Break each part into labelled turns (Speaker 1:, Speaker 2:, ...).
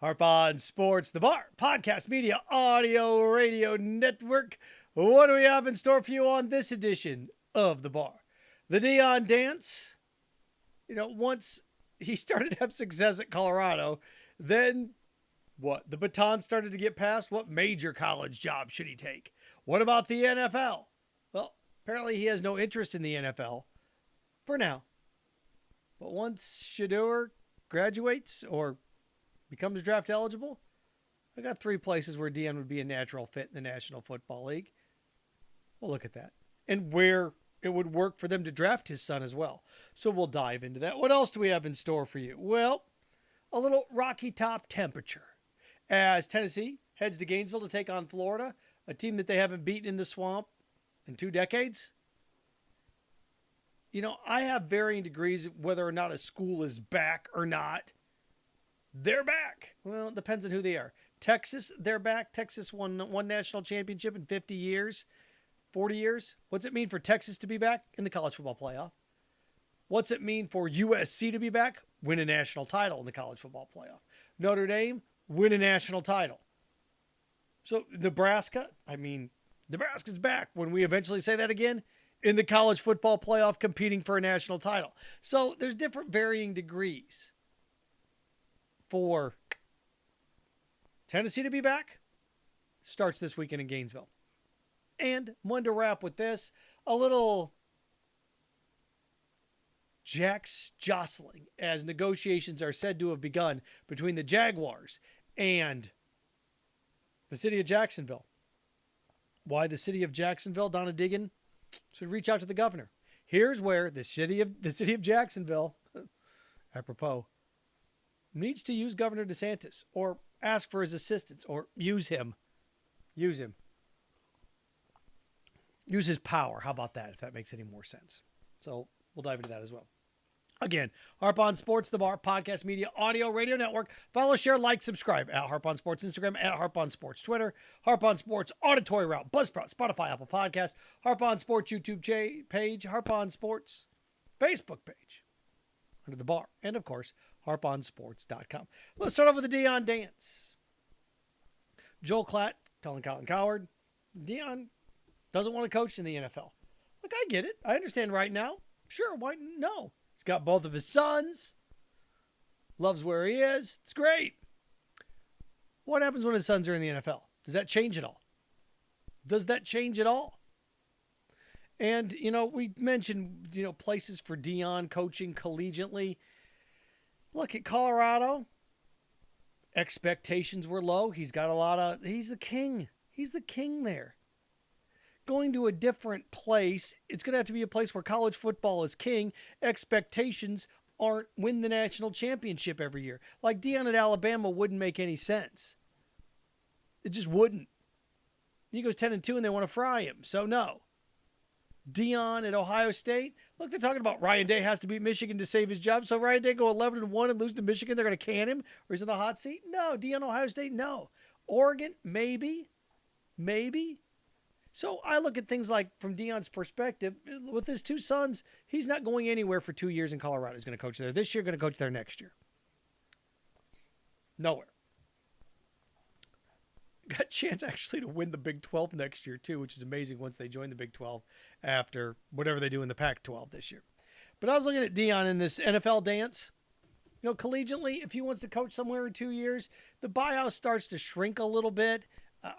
Speaker 1: Harp on Sports, the Bar, podcast, media, audio, radio network. What do we have in store for you on this edition of the Bar? The Deion dance. Once he started to have success at Colorado, then what? The baton started to get passed. What major college job should he take? What about the NFL? Well, apparently he has no interest in the NFL for now. But once Shedeur graduates or becomes draft eligible, I got 3 places where Deion would be a natural fit in the National Football League. We'll look at that. And where it would work for them to draft his son as well. So we'll dive into that. What else do we have in store for you? Well, a little Rocky Top temperature as Tennessee heads to Gainesville to take on Florida, a team that they haven't beaten in the swamp in 2 decades. I have varying degrees of whether or not a school is back or not. They're back. Well, it depends on who they are. Texas, they're back. Texas won one national championship in 50 years, 40 years. What's it mean for Texas to be back in the college football playoff? What's it mean for USC to be back? Win a national title in the college football playoff. Notre Dame, win a national title. So Nebraska's back when we eventually say that again in the college football playoff competing for a national title. So there's different varying degrees for Tennessee to be back. Starts this weekend in Gainesville. And one to wrap with this, a little Jags jostling as negotiations are said to have begun between the Jaguars and the city of Jacksonville. Why the city of Jacksonville? Donna Diggin should reach out to the governor. Here's where the city of Jacksonville, apropos, needs to use Governor DeSantis or ask for his assistance or use him. Use his power. How about that, if that makes any more sense? So we'll dive into that as well. Again, Harp on Sports, the Bar, podcast, media, audio, radio network. Follow, share, like, subscribe at Harp on Sports Instagram, at Harp on Sports Twitter, Harp on Sports Auditory Route, Buzzsprout, Spotify, Apple Podcasts, Harp on Sports YouTube page, Harp on Sports Facebook page under the Bar, and of course, harponsports.com. Let's start off with the Deion dance. Joel Klatt telling Colin Cowherd, Deion doesn't want to coach in the NFL. Look, I get it. I understand right now. Sure, why no? He's got both of his sons. Loves where he is. It's great. What happens when his sons are in the NFL? Does that change at all? Does that change at all? And, we mentioned, places for Deion coaching collegiately. Look at Colorado. Expectations were low. He's the king. He's the king there. Going to a different place, it's going to have to be a place where college football is king. Expectations aren't win the national championship every year. Like Deion at Alabama wouldn't make any sense. It just wouldn't. He goes 10-2 and they want to fry him. So no. Deion at Ohio State. Look, they're talking about Ryan Day has to beat Michigan to save his job. So Ryan Day go 11-1 and lose to Michigan. They're going to can him? Or he's in the hot seat? No. Deion, Ohio State? No. Oregon? Maybe. So I look at things like from Deion's perspective, with his 2 sons, he's not going anywhere for 2 years in Colorado. He's going to coach there this year, going to coach there next year. Nowhere. Got a chance actually to win the Big 12 next year too, which is amazing once they join the Big 12 after whatever they do in the Pac-12 this year. But I was looking at Deion in this NFL dance. Collegiately, if he wants to coach somewhere in 2 years, the buyout starts to shrink a little bit.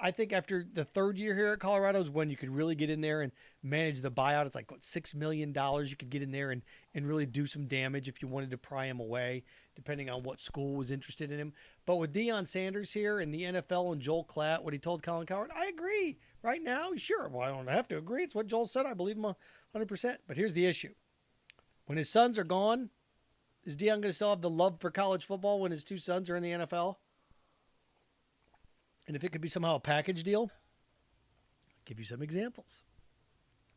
Speaker 1: I think after the 3rd year here at Colorado is when you could really get in there and manage the buyout. It's like $6 million you could get in there and really do some damage if you wanted to pry him away, depending on what school was interested in him. But with Deion Sanders here in the NFL and Joel Klatt, what he told Colin Cowherd, I agree. Right now, sure. Well, I don't have to agree. It's what Joel said. I believe him 100%. But here's the issue. When his sons are gone, is Deion going to still have the love for college football when his 2 sons are in the NFL? And if it could be somehow a package deal, I'll give you some examples.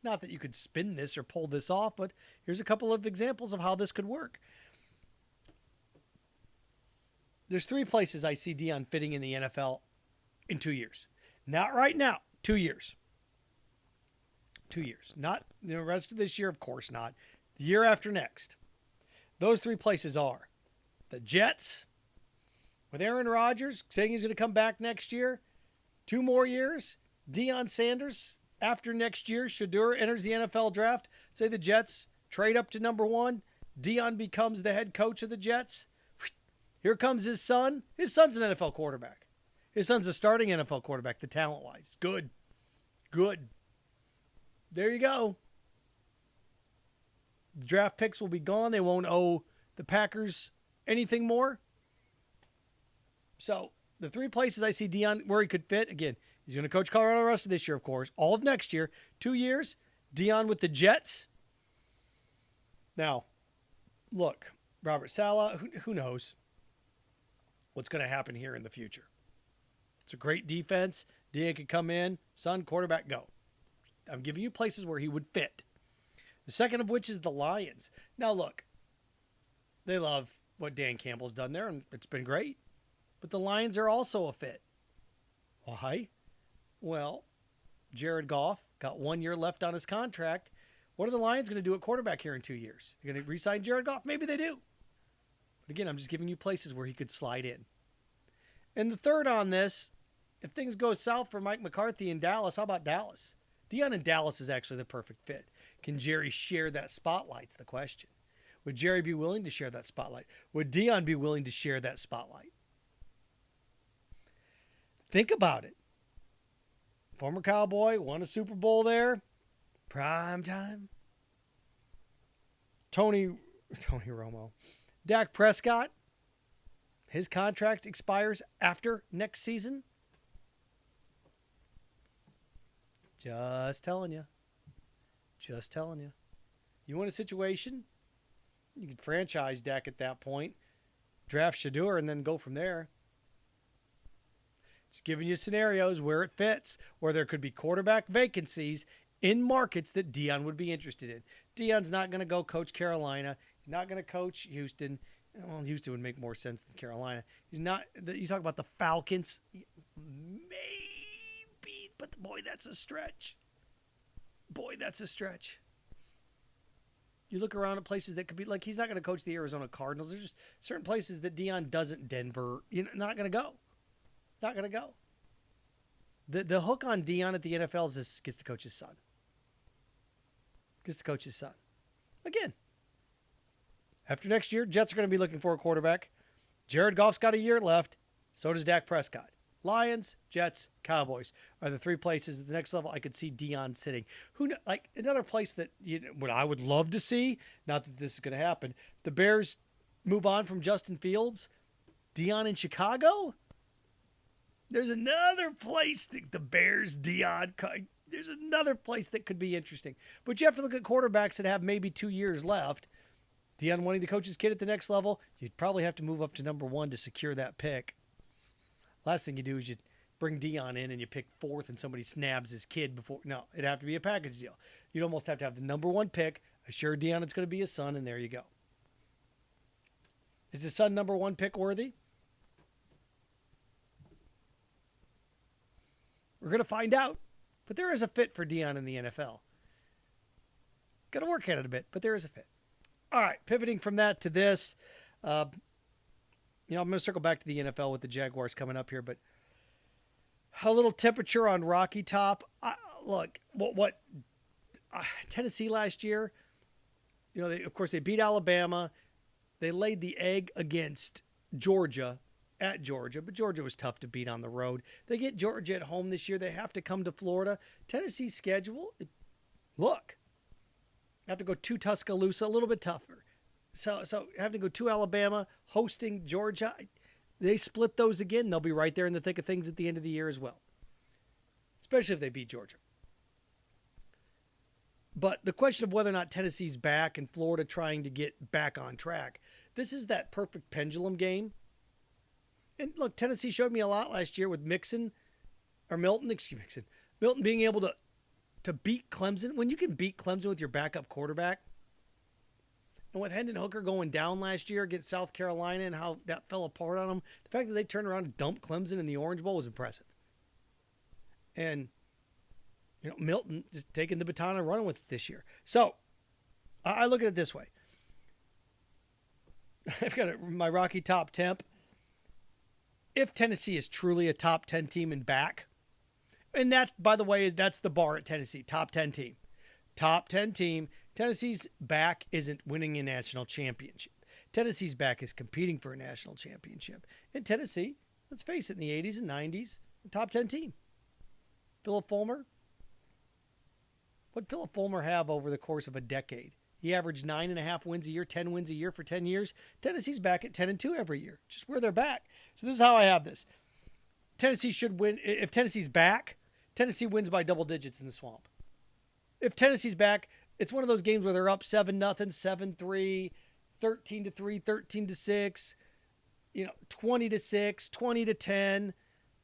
Speaker 1: Not that you could spin this or pull this off, but here's a couple of examples of how this could work. There's 3 places I see Deion fitting in the NFL in 2 years. Not right now, 2 years. 2 years. Not the rest of this year, of course not. The year after next. Those 3 places are the Jets, With Aaron Rodgers saying he's going to come back next year, 2 more years, Deion Sanders after next year, Shedeur enters the NFL draft. Say the Jets trade up to number 1. Deion becomes the head coach of the Jets. Here comes his son. His son's an NFL quarterback. His son's a starting NFL quarterback, the talent-wise. Good. There you go. The draft picks will be gone. They won't owe the Packers anything more. So the 3 places I see Deion where he could fit, again, he's going to coach Colorado the rest of this year, of course, all of next year, 2 years. Deion with the Jets. Now, look, Robert Saleh, who knows what's going to happen here in the future. It's a great defense. Deion could come in, son, quarterback, go. I'm giving you places where he would fit. The second of which is the Lions. Now, look, they love what Dan Campbell's done there, and it's been great. But the Lions are also a fit. Why? Well, Jared Goff got 1 year left on his contract. What are the Lions going to do at quarterback here in 2 years? They're going to re-sign Jared Goff? Maybe they do. But again, I'm just giving you places where he could slide in. And the third on this, if things go south for Mike McCarthy in Dallas, how about Dallas? Deion in Dallas is actually the perfect fit. Can Jerry share that spotlight's the question. Would Jerry be willing to share that spotlight? Would Deion be willing to share that spotlight? Think about it. Former Cowboy, won a Super Bowl there. Prime time. Tony Romo. Dak Prescott. His contract expires after next season. Just telling you. You want a situation? You could franchise Dak at that point. Draft Shedeur and then go from there. Just giving you scenarios where it fits, where there could be quarterback vacancies in markets that Deion would be interested in. Deion's not going to go coach Carolina. He's not going to coach Houston. Well, Houston would make more sense than Carolina. He's not. You talk about the Falcons, maybe, but boy, that's a stretch. You look around at places that could be like he's not going to coach the Arizona Cardinals. There's just certain places that Deion doesn't. Denver, not going to go. Not going to go. The hook on Deion at the NFL is this gets to coach his son. Again, after next year, Jets are going to be looking for a quarterback. Jared Goff's got a year left. So does Dak Prescott. Lions, Jets, Cowboys are the 3 places at the next level I could see Deion sitting. Another place that what I would love to see, not that this is going to happen, the Bears move on from Justin Fields. Deion in Chicago? There's another place that the Bears, Deion, there's another place that could be interesting. But you have to look at quarterbacks that have maybe 2 years left. Deion wanting to coach his kid at the next level, you'd probably have to move up to number 1 to secure that pick. Last thing you do is you bring Deion in and you pick 4th and somebody snabs his kid before. No, it'd have to be a package deal. You'd almost have to have the number 1 pick, assure Deion it's going to be his son, and there you go. Is his son number 1 pick worthy? We're going to find out. But there is a fit for Deion in the NFL. Got to work at it a bit, but there is a fit. All right, pivoting from that to this. I'm going to circle back to the NFL with the Jaguars coming up here, but a little temperature on Rocky Top. Look, Tennessee last year, of course, they beat Alabama. They laid the egg against Georgia at Georgia, but Georgia was tough to beat on the road. They get Georgia at home this year. They have to come to Florida. Tennessee's schedule, have to go to Tuscaloosa, a little bit tougher. So having to go to Alabama, hosting Georgia, they split those again. They'll be right there in the thick of things at the end of the year as well, especially if they beat Georgia. But the question of whether or not Tennessee's back and Florida trying to get back on track, this is that perfect pendulum game. And look, Tennessee showed me a lot last year with Milton being able to beat Clemson. When you can beat Clemson with your backup quarterback, and with Hendon Hooker going down last year against South Carolina and how that fell apart on them, the fact that they turned around and dumped Clemson in the Orange Bowl was impressive. And, Milton just taking the baton and running with it this year. So, I look at it this way. I've got my Rocky Top Temp. if Tennessee is truly a top 10 team and back, and that, by the way, that's the bar at Tennessee, top 10 team. Top 10 team. Tennessee's back isn't winning a national championship. Tennessee's back is competing for a national championship. And Tennessee, let's face it, in the 80s and 90s, top 10 team. Philip Fulmer. What did Philip Fulmer have over the course of a decade? He averaged 9.5 wins a year, 10 wins a year for 10 years. Tennessee's back at 10-2 every year, just where they're back. So this is how I have this. Tennessee should win. If Tennessee's back, Tennessee wins by double digits in the Swamp. If Tennessee's back, it's one of those games where they're up 7-0, 7-3, 13-3, 13-6, 20-6, 20-10,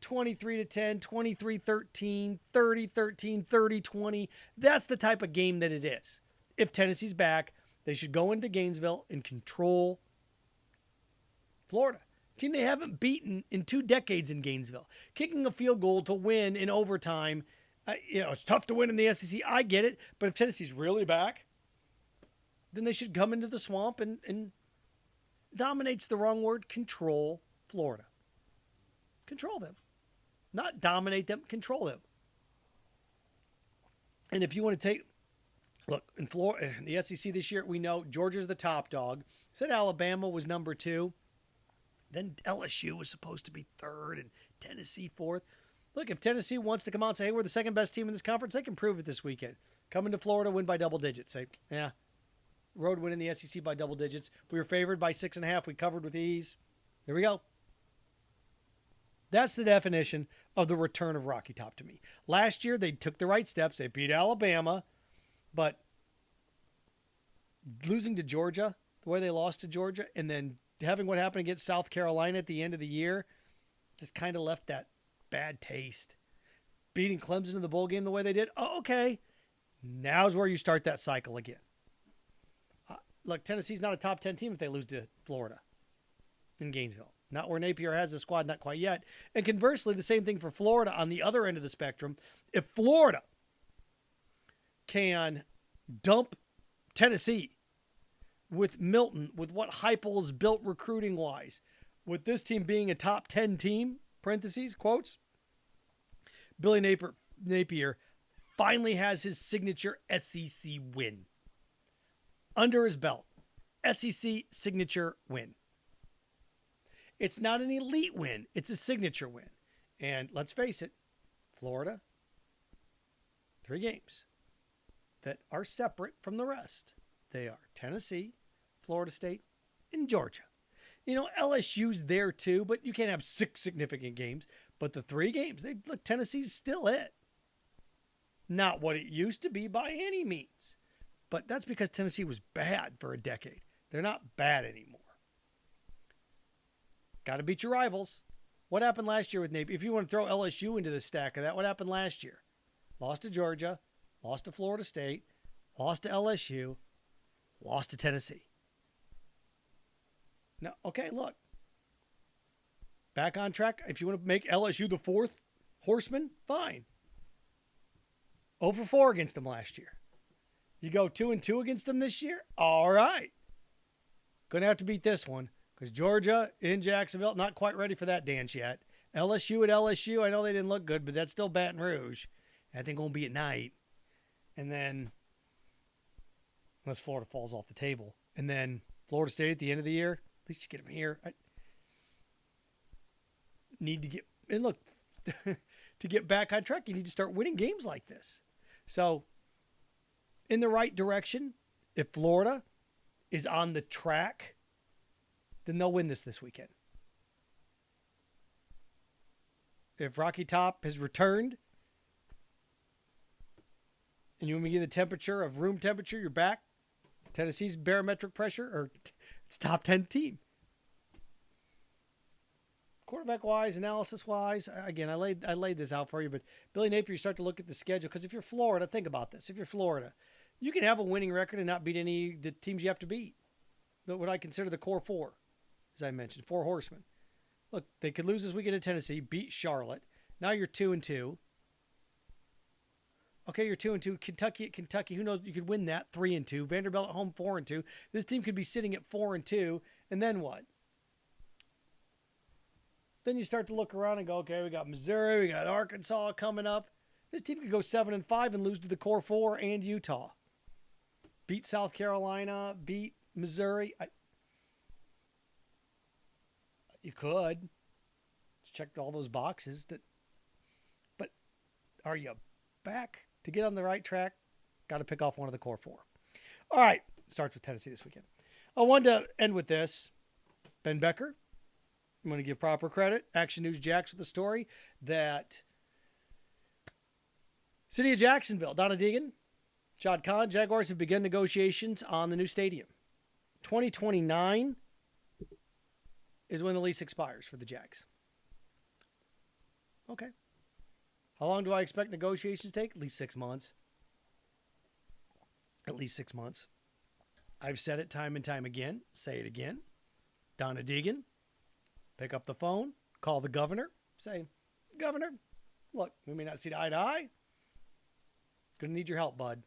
Speaker 1: 23-10, 23-13, 30-13, 30-20. That's the type of game that it is. If Tennessee's back, they should go into Gainesville and control Florida. Team they haven't beaten in 2 decades in Gainesville. Kicking a field goal to win in overtime, it's tough to win in the SEC. I get it. But if Tennessee's really back, then they should come into the Swamp and dominate's the wrong word, control Florida. Control them. Not dominate them, control them. And if you want to look, in Florida, in the SEC this year, we know Georgia's the top dog. Said Alabama was number 2. Then LSU was supposed to be 3rd and Tennessee 4th. Look, if Tennessee wants to come out and say, hey, we're the second best team in this conference, they can prove it this weekend. Come into Florida, win by double digits. Say, yeah, road win in the SEC by double digits. We were favored by 6.5. We covered with ease. There we go. That's the definition of the return of Rocky Top to me. Last year, they took the right steps. They beat Alabama, but losing to Georgia, the way they lost to Georgia, and then having what happened against South Carolina at the end of the year just kind of left that bad taste. Beating Clemson in the bowl game the way they did, oh, okay. Now's where you start that cycle again. Look, Tennessee's not a top 10 team if they lose to Florida in Gainesville. Not where Napier has the squad, not quite yet. And conversely, the same thing for Florida on the other end of the spectrum. If Florida can dump Tennessee with Milton, with what Heupel has built recruiting-wise, with this team being a top 10 team, parentheses, quotes, Billy Napier finally has his signature SEC win under his belt. SEC signature win. It's not an elite win. It's a signature win. And let's face it, Florida, 3 games that are separate from the rest. They are Tennessee, Florida State, and Georgia. LSU's there too, but you can't have 6 significant games. But the 3 games, look, Tennessee's still it. Not what it used to be by any means. But that's because Tennessee was bad for a decade. They're not bad anymore. Got to beat your rivals. What happened last year with Napier? If you want to throw LSU into the stack of that, what happened last year? Lost to Georgia, lost to Florida State, lost to LSU, lost to Tennessee. Now, okay, look. Back on track. If you want to make LSU the 4th horseman, fine. 0-4 against them last year. You go 2-2 against them this year? All right. Going to have to beat this one. Because Georgia in Jacksonville, not quite ready for that dance yet. LSU at LSU, I know they didn't look good, but that's still Baton Rouge. I think it'll be at night. And then, unless Florida falls off the table. And then Florida State at the end of the year, at least you get them here. I need to get, and look, to get back on track, you need to start winning games like this. So, in the right direction, if Florida is on the track, then they'll win this weekend. If Rocky Top has returned and you want me to give the temperature of room temperature, you're back. Tennessee's barometric pressure, or it's top 10 team. Quarterback-wise, analysis-wise, again, I laid this out for you, but Billy Napier, you start to look at the schedule, because if you're Florida, think about this. If you're Florida, you can have a winning record and not beat any of the teams you have to beat. What I consider the core 4. As I mentioned, 4 horsemen. Look, they could lose this weekend to Tennessee, beat Charlotte. Now you're 2-2. Okay, you're 2-2. Kentucky at Kentucky, who knows? You could win that 3-2. Vanderbilt at home 4-2. This team could be sitting at 4-2, and then what? then you start to look around and go, okay, we got Missouri, we got Arkansas coming up. This team could go 7-5 and lose to the core four and Utah. Beat South Carolina, beat Missouri. You could. Check all those boxes. But are you back to get on the right track? Got to pick off one of the core four. All right. Starts with Tennessee this weekend. I wanted to end with this. Ben Becker. I'm going to give proper credit. Action News Jax with the story that City of Jacksonville, Donna Deegan, Shad Khan, Jaguars have begun negotiations on the new stadium. 2029 is when the lease expires for the Jags. Okay. How long do I expect negotiations to take? At least 6 months. At least 6 months. I've said it time and time again. Say it again. Donna Deegan, pick up the phone, call the governor, say, Governor, look, we may not see eye to eye. Going to need your help, bud.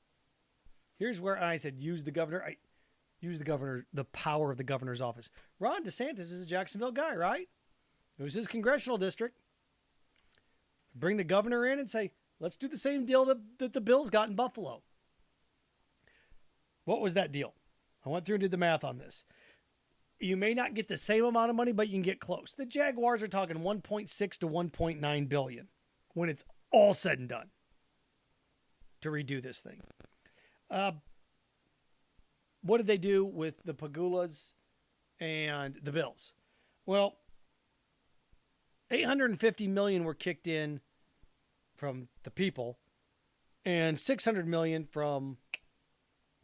Speaker 1: Here's where I said use the governor. Use the governor, the power of the governor's office. Ron DeSantis is a Jacksonville guy, right? It was his congressional district. Bring the governor in and say, let's do the same deal that the Bills got in Buffalo. What was that deal? I went through and did the math on this. You may not get the same amount of money, but you can get close. The Jaguars are talking 1.6 to 1.9 billion when it's all said and done to redo this thing. What did they do with the Pagulas and the Bills? Well, $850 million were kicked in from the people and $600 million from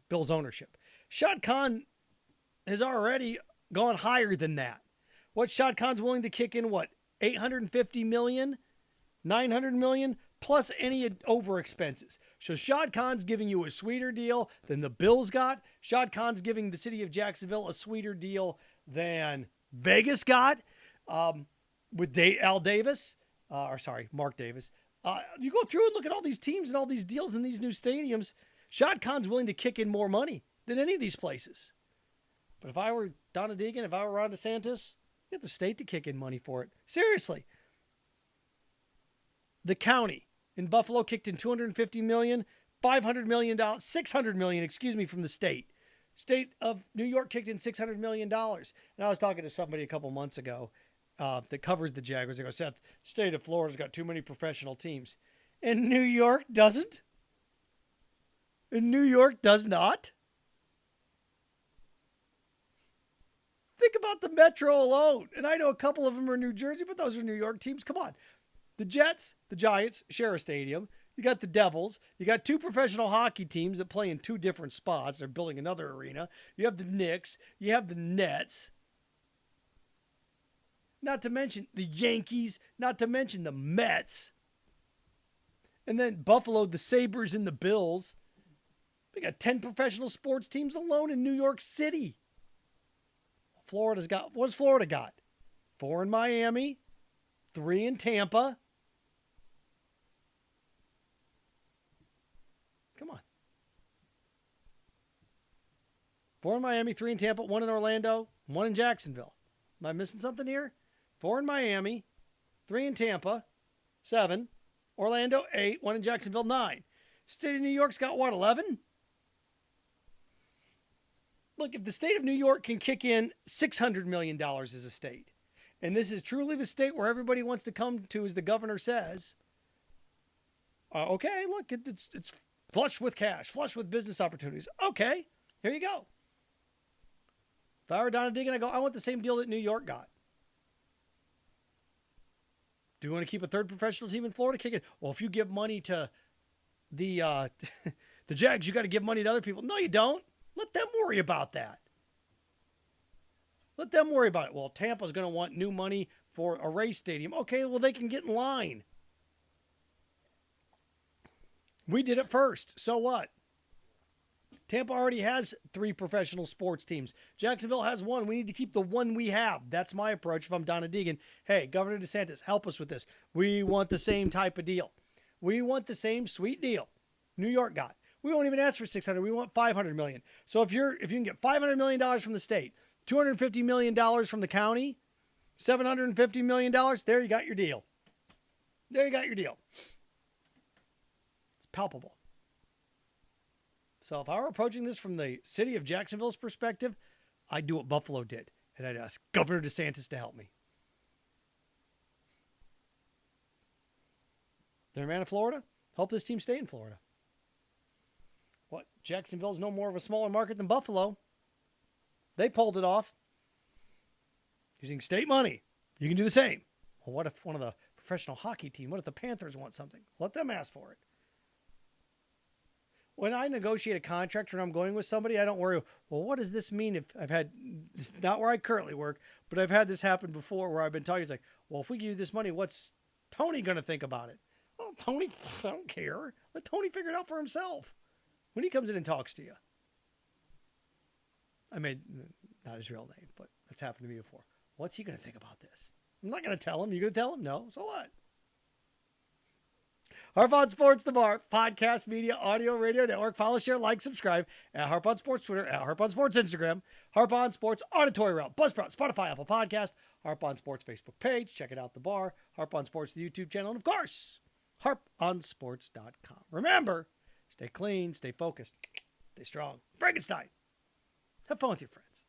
Speaker 1: Bills ownership. Shad Khan has already gone higher than that. What Shad Khan's willing to kick in, what, $850 million, $900 million, plus any over expenses. So Shad Khan's giving you a sweeter deal than the Bills got. Shad Khan's giving the city of Jacksonville a sweeter deal than Vegas got with Mark Davis. You go through and look at all these teams and all these deals in these new stadiums. Shad Khan's willing to kick in more money than any of these places. But if I were Donna Deegan, if I were Ron DeSantis, get the state to kick in money for it. Seriously. The county in Buffalo kicked in $250 million, $500 million, $600 million, from the state. State of New York kicked in $600 million. And I was talking to somebody a couple months ago that covers the Jaguars. They go, Seth, state of Florida's got too many professional teams. And New York doesn't? And New York does not? Think about the Metro alone. And I know a couple of them are New Jersey, but those are New York teams. Come on. The Jets, the Giants share a stadium. You got the Devils. You got two professional hockey teams that play in two different spots. They're building another arena. You have the Knicks. You have the Nets. Not to mention the Yankees. Not to mention the Mets. And then Buffalo, the Sabres, and the Bills. We got 10 professional sports teams alone in New York City. What's Florida got? 4 in Miami, 3 in Tampa. Come on. 4 in Miami, 3 in Tampa, 1 in Orlando, 1 in Jacksonville. Am I missing something here? 4 in Miami, 3 in Tampa, 7. Orlando, 8. 1 in Jacksonville, 9. State of New York's got what, 11? Look, if the state of New York can kick in $600 million as a state, and this is truly the state where everybody wants to come to, as the governor says, okay, look, it's flush with cash, flush with business opportunities. Okay, here you go. If I were Donna Deegan, I go, I want the same deal that New York got. Do you want to keep a third professional team in Florida kicking? Well, if you give money to the the Jags, you got to give money to other people. No, you don't. Let them worry about that. Let them worry about it. Well, Tampa's going to want new money for a race stadium. Okay, well, they can get in line. We did it first. So what? Tampa already has 3 professional sports teams. Jacksonville has 1. We need to keep the one we have. That's my approach if I'm Donna Deegan. Hey, Governor DeSantis, help us with this. We want the same type of deal. We want the same sweet deal New York got. We won't even ask for $600. We want $500 million. So if you can get $500 million from the state, $250 million from the county, $750 million. There you got your deal. There you got your deal. It's palpable. So if I were approaching this from the city of Jacksonville's perspective, I'd do what Buffalo did. And I'd ask Governor DeSantis to help me. They're a man of Florida. Hope this team stay in Florida. What? Jacksonville's no more of a smaller market than Buffalo. They pulled it off. Using state money. You can do the same. Well, what if one of the professional hockey team, what if the Panthers want something? Let them ask for it. When I negotiate a contract when I'm going with somebody, I don't worry, well, what does this mean if I've had, not where I currently work, but I've had this happen before where I've been talking, it's like, well, if we give you this money, what's Tony going to think about it? Well, Tony, I don't care. Let Tony figure it out for himself when he comes in and talks to you. I mean, not his real name, but that's happened to me before. What's he going to think about this? I'm not going to tell him. You going to tell him? No. So what? Harp on Sports, the Bar, podcast, media, audio, radio network. Follow, share, like, subscribe at Harp on Sports Twitter, at Harp on Sports Instagram, Harp on Sports Auditory Route, Buzzsprout, Spotify, Apple Podcast, Harp on Sports Facebook page. Check it out, the Bar, Harp on Sports, the YouTube channel, and of course, harponsports.com. Remember, stay clean, stay focused, stay strong. Frankenstein. Have fun with your friends.